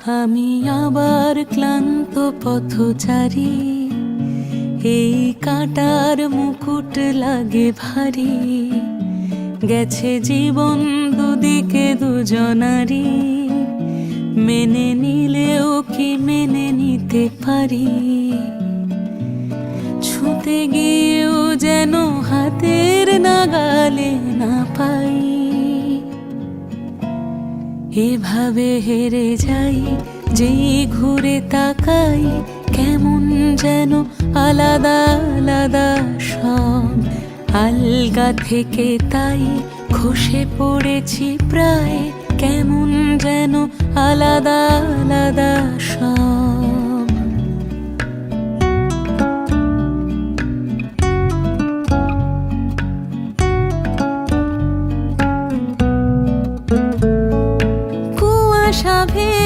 আমি আবার ক্লান্ত পথচারী, এই কাঁটার মুকুট লাগে ভারী। গেছে জীবন দুদিকে দুজনারই, মেনে নিলেও কি মেনে নিতে পারি? ছুঁতে গিয়েও যেন হাতের নাগালে না পাই। এভাবে হেরে যাই, যেই ঘুরে তাকাই, কেমন যেন আলাদা আলাদা সব। আলগা থেকে তাই খসে পড়েছি প্রায়, কেমন যেন আলাদা আলাদা সব।